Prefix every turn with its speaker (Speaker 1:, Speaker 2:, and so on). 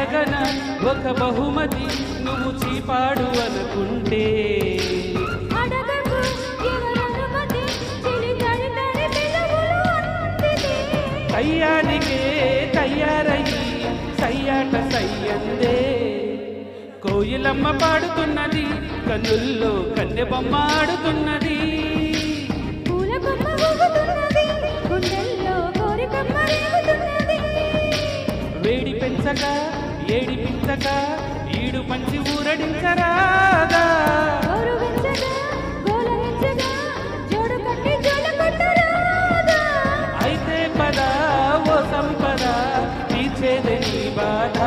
Speaker 1: అడగన ఒక బహుమతి నువ్వు చీపాడు అనుకుంటే కయ్యానికే తయారయ్యి సయ్యాట సయ్యందే కోయిలమ్మ పాడుతున్నది కన్నుల్లో కన్నె బొమ్మ ఆడుతున్నది వేడి పెంచక ఏడిపించక ఈడు పంచి ఊరడించరాదా అయితే పద ఓ సంపద తీర్చేదే నీ బాధ